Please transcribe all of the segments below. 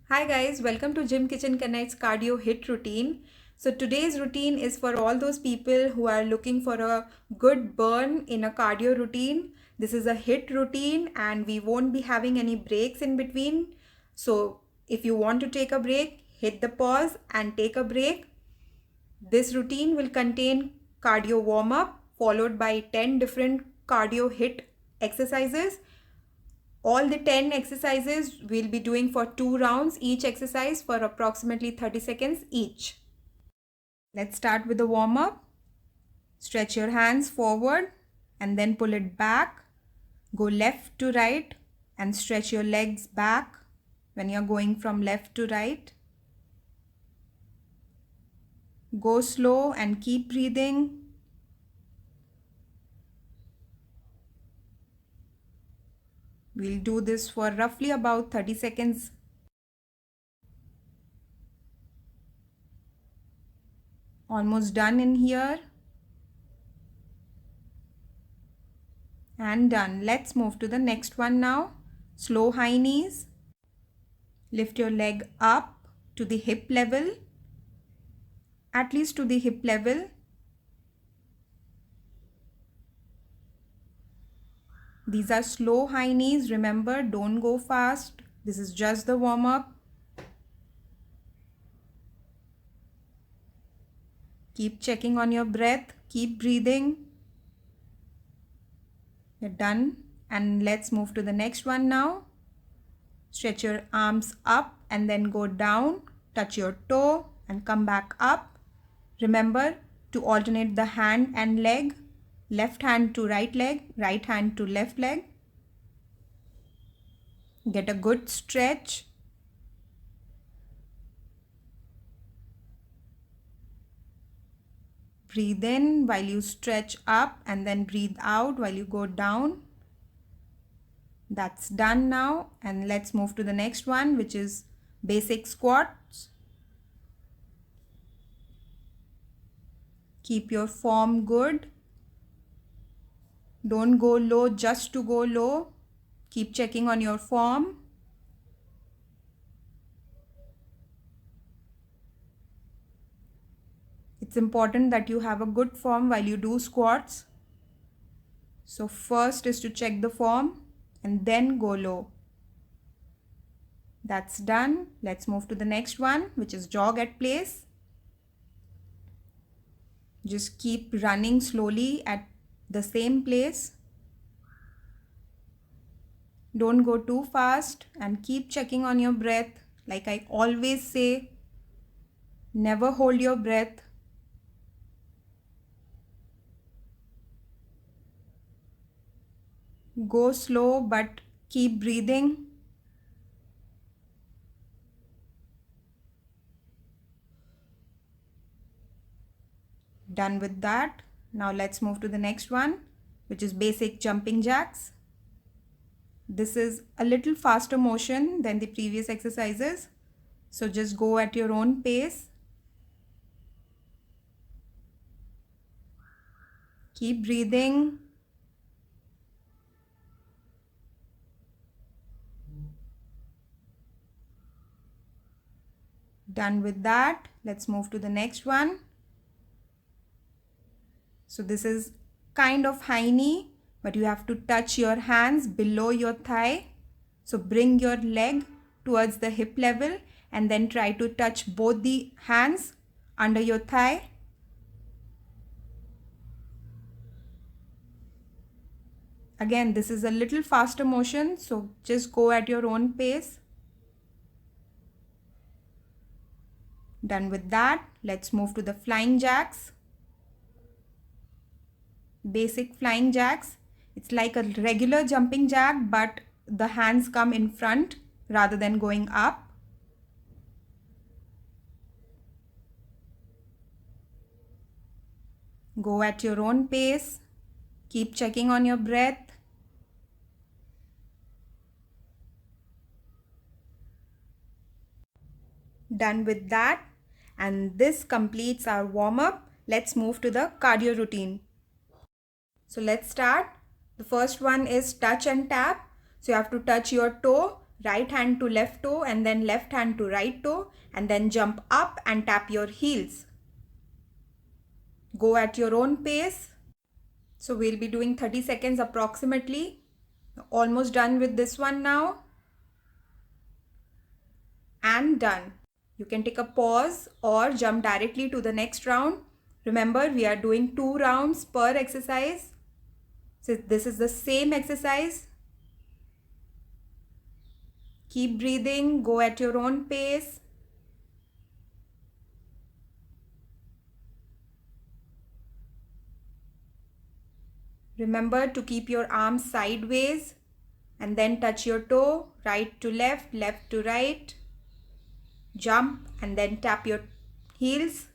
Hi guys, welcome to Gym Kitchen Connect's cardio hit routine. So today's routine is for all those people who are looking for a good burn in a cardio routine. This is a hit routine and we won't be having any breaks in between. So if you want to take a break, hit the pause and take a break. This routine will contain cardio warm up followed by 10 different cardio hit exercises. All the 10 exercises we'll be doing for 2 rounds, each exercise for approximately 30 seconds each. Let's start with the warm up. Stretch your hands forward and then pull it back. Go left to right and stretch your legs back when you're going from left to right. Go slow and keep breathing. We'll do this for roughly about 30 seconds. Almost done in here. And done. Let's move to the next one now. Slow high knees. Lift your leg up to the hip level, at least to the hip level. These are slow high knees. Remember, don't go fast. This is just the warm up. Keep checking on your breath. Keep breathing. You're done. And let's move to the next one now. Stretch your arms up and then go down. Touch your toe and come back up. Remember to alternate the hand and leg. Left hand to right leg, right hand to left leg. Get a good stretch. Breathe in while you stretch up and then breathe out while you go down. That's done now, and let's move to the next one, which is basic squats. Keep your form good. Don't go low just to go low. Keep checking on your form. It's important that you have a good form while you do squats. So first is to check the form and then go low. That's done. Let's move to the next one, which is jog at place. Just keep running slowly at the same place. Don't go too fast and keep checking on your breath. Like I always say, never hold your breath. Go slow but keep breathing. Done with that. Now let's move to the next one, which is basic jumping jacks. This is a little faster motion than the previous exercises. So just go at your own pace. Keep breathing. Done with that. Let's move to the next one. So this is kind of high knee, but you have to touch your hands below your thigh. So bring your leg towards the hip level and then try to touch both the hands under your thigh. Again, this is a little faster motion, so just go at your own pace. Done with that. Let's move to the flying jacks. Basic flying jacks. It's like a regular jumping jack, but the hands come in front rather than going up. Go at your own pace. Keep checking on your breath. Done with that. And this completes our warm-up. Let's move to the cardio routine. So let's start. The first one is touch and tap. So you have to touch your toe right hand to left toe, and then left hand to right toe, and then jump up and tap your heels. Go at your own pace. So we'll be doing 30 seconds approximately. Almost done with this one now. And done. You can take a pause or jump directly to the next round. Remember, we are doing 2 rounds per exercise. So this is the same exercise. Keep breathing, go at your own pace. Remember to keep your arms sideways and then touch your toe, right to left, left to right. Jump and then tap your heels.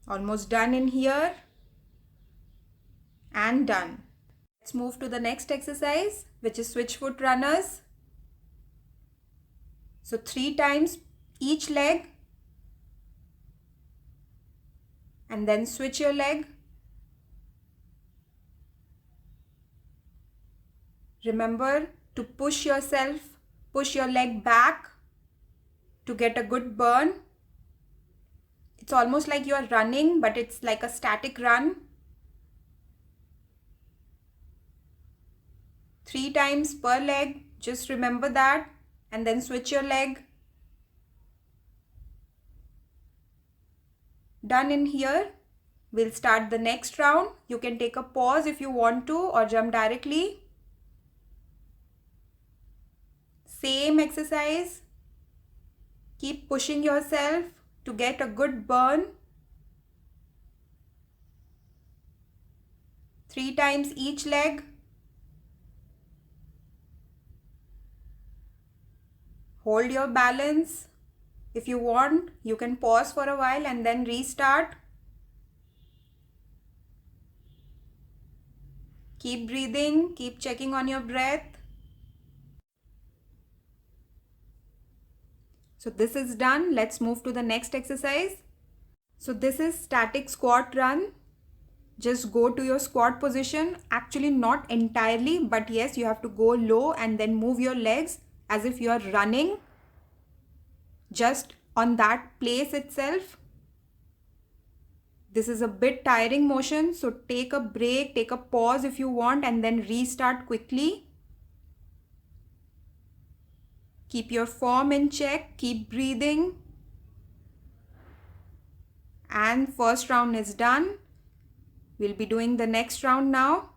Almost done in here. And done. Let's move to the next exercise, which is switch foot runners. So 3 times each leg. And then switch your leg. Remember to push yourself, push your leg back to get a good burn. It's almost like you are running, but it's like a static run. 3 times per leg, just remember that, and then switch your leg. Done in here. We'll start the next round. You can take a pause if you want to or jump directly. Same exercise. Keep pushing yourself to get a good burn. 3 times each leg. Hold your balance. If you want, you can pause for a while and then restart. Keep breathing, keep checking on your breath. So this is done. Let's move to the next exercise. So this is static squat run. Just go to your squat position. Actually not entirely, but yes, you have to go low and then move your legs as if you are running. Just on that place itself. This is a bit tiring motion, so take a break, take a pause if you want, and then restart quickly. Keep your form in check, keep breathing. And first round is done. We'll be doing the next round now.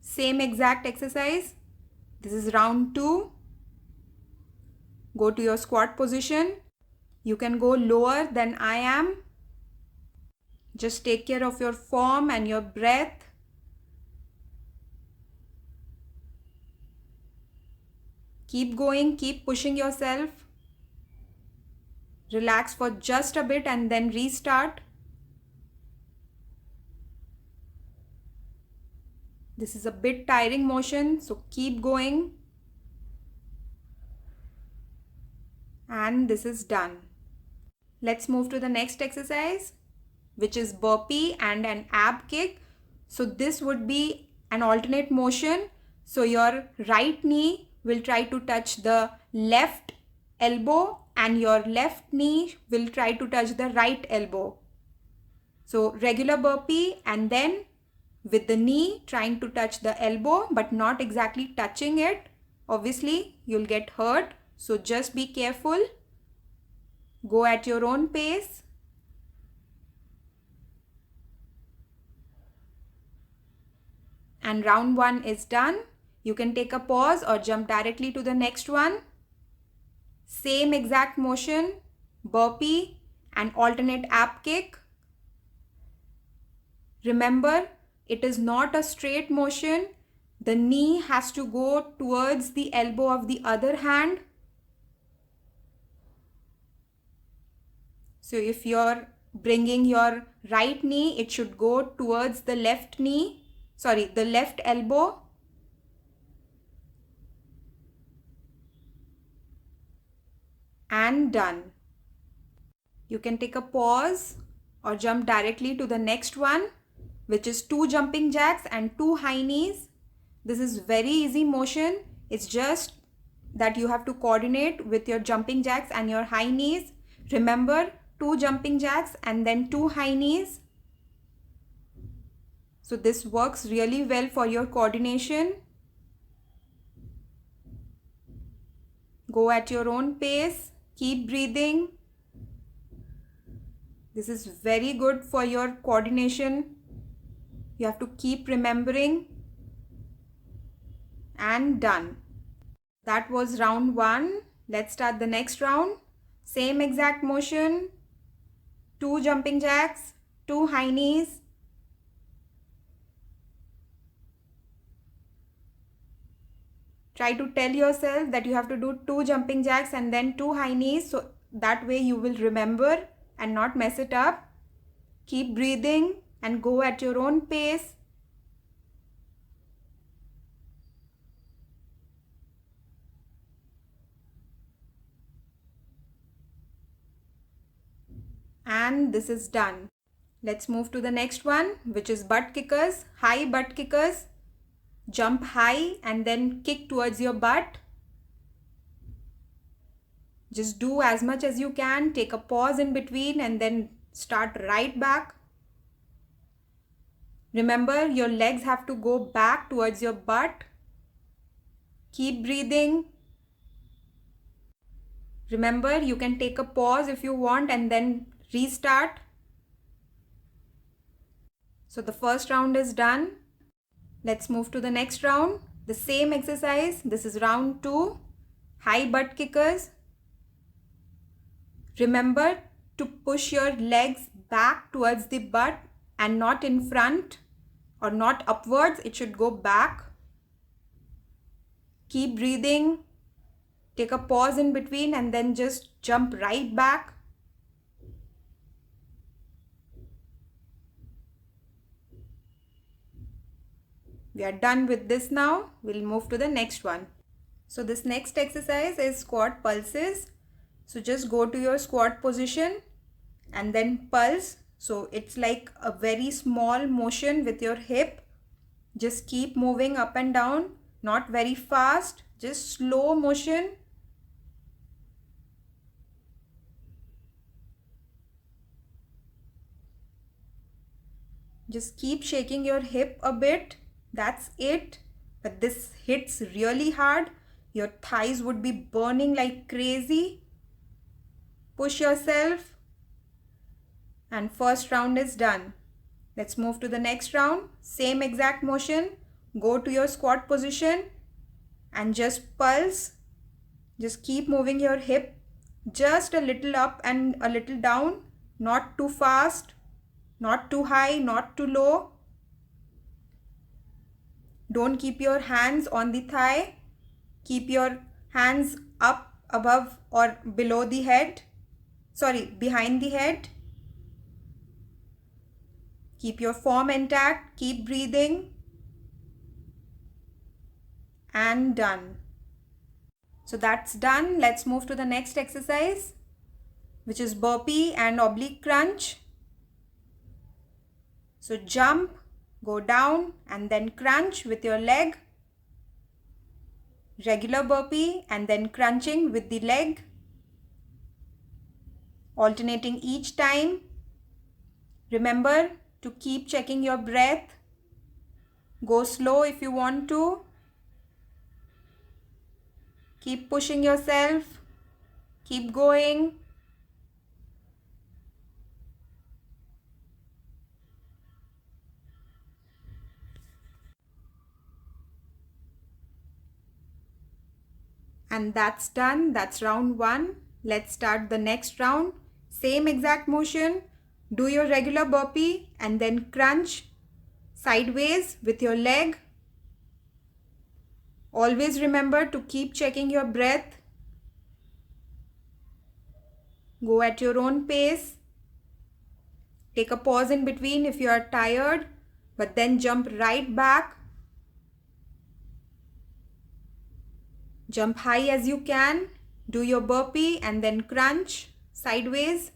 Same exact exercise. This is round 2. Go to your squat position. You can go lower than I am. Just take care of your form and your breath. Keep going, keep pushing yourself. Relax for just a bit and then restart. This is a bit tiring motion, so keep going. And this is done. Let's move to the next exercise, which is burpee and an ab kick. So this would be an alternate motion. So your right knee will try to touch the left elbow and your left knee will try to touch the right elbow. So regular burpee, and then with the knee trying to touch the elbow but not exactly touching it. Obviously you'll get hurt, so just be careful. Go at your own pace. And round 1 is done. You can take a pause or jump directly to the next one. Same exact motion, burpee and alternate ab kick. Remember, it is not a straight motion. The knee has to go towards the elbow of the other hand. So if you're bringing your right knee, it should go towards the left knee, the left elbow. And done. You can take a pause or jump directly to the next one, which is 2 jumping jacks and 2 high knees. This is very easy motion. It's just that you have to coordinate with your jumping jacks and your high knees. Remember, 2 jumping jacks and then 2 high knees. So this works really well for your coordination. Go at your own pace. Keep breathing. This is very good for your coordination. You have to keep remembering. And done. That was round 1. Let's start the next round. Same exact motion. 2 jumping jacks, 2 high knees. Try to tell yourself that you have to do 2 jumping jacks and then 2 high knees, so that way you will remember and not mess it up. Keep breathing and go at your own pace. And this is done. Let's move to the next one, which is butt kickers. High butt kickers. Jump high and then kick towards your butt. Just do as much as you can. Take a pause in between and then start right back. Remember, your legs have to go back towards your butt. Keep breathing. Remember, you can take a pause if you want and then restart. So the first round is done. Let's move to the next round. The same exercise. This is round 2. High butt kickers. Remember to push your legs back towards the butt and not in front or not upwards. It should go back. Keep breathing. Take a pause in between and then just jump right back. We are done with this now. We'll move to the next one. So this next exercise is squat pulses. So just go to your squat position and then pulse. So it's like a very small motion with your hip. Just keep moving up and down, not very fast, just slow motion. Just keep shaking your hip a bit. That's it. But this hits really hard. Your thighs would be burning like crazy. Push yourself. And first round is done. Let's move to the next round. Same exact motion. Go to your squat position and just pulse. Just keep moving your hip just a little up and a little down. Not too fast, not too high, not too low. Don't keep your hands on the thigh. Keep your hands up above or below the head. Sorry, behind the head. Keep your form intact. Keep breathing. And done. So that's done. Let's move to the next exercise, which is burpee and oblique crunch. So jump, go down and then crunch with your leg. Regular burpee and then crunching with the leg. Alternating each time. Remember to keep checking your breath. Go slow if you want to. Keep pushing yourself. Keep going. And that's done. That's round 1. Let's start the next round. Same exact motion. Do your regular burpee and then crunch sideways with your leg. Always remember to keep checking your breath. Go at your own pace. Take a pause in between if you are tired, but then jump right back. Jump high as you can. Do your burpee and then crunch sideways.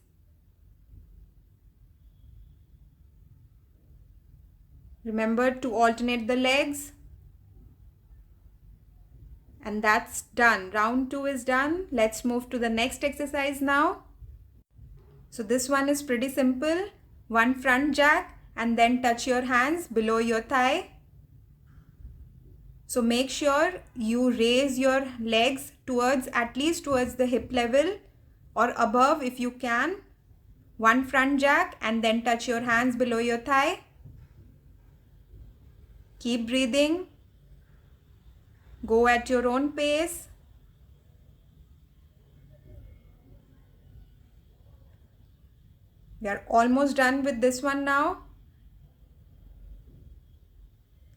Remember to alternate the legs. And that's done. Round 2 is done. Let's move to the next exercise now. So this one is pretty simple. One front jack and then touch your hands below your thigh. So make sure you raise your legs at least towards the hip level or above if you can. One front jack and then touch your hands below your thigh. Keep breathing. Go at your own pace. We are almost done with this one now.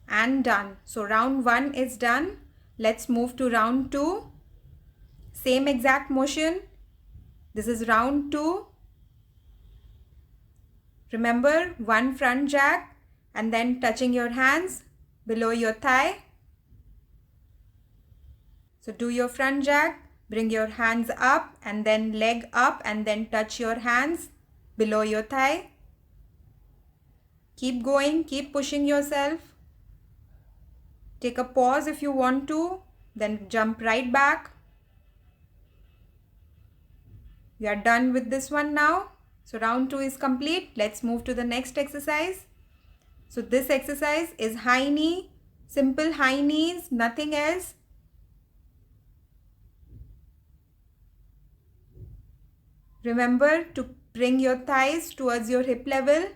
And done. So round 1 is done. Let's move to round 2. Same exact motion. This is round 2. Remember, one front jack and then touching your hands below your thigh. So do your front jack, bring your hands up and then leg up and then touch your hands below your thigh. Keep going, keep pushing yourself. Take a pause if you want to, then jump right back. We are done with this one now. So round 2 is complete. Let's move to the next exercise. So this exercise is high knee, simple high knees, nothing else. Remember to bring your thighs towards your hip level.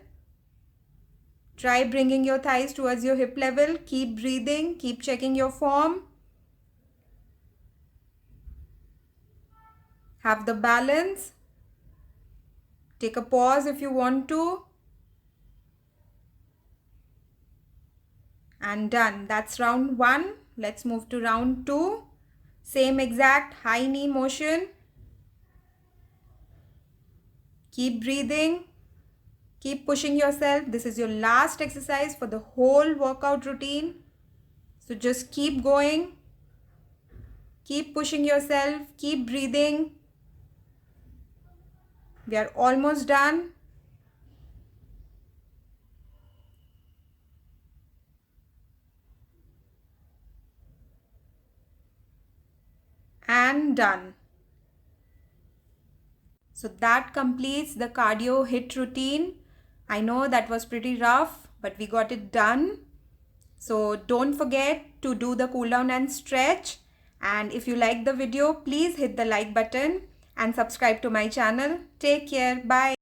Try bringing your thighs towards your hip level. Keep breathing. Keep checking your form. Have the balance. Take a pause if you want to. And done. That's round 1. Let's move to round 2. Same exact high knee motion. Keep breathing. Keep pushing yourself. This is your last exercise for the whole workout routine. So just keep going. Keep pushing yourself. Keep breathing. We are almost done. And done. So that completes the cardio HIIT routine. I know that was pretty rough, but we got it done. So don't forget to do the cool down and stretch. And if you like the video, please hit the like button and subscribe to my channel. Take care. Bye.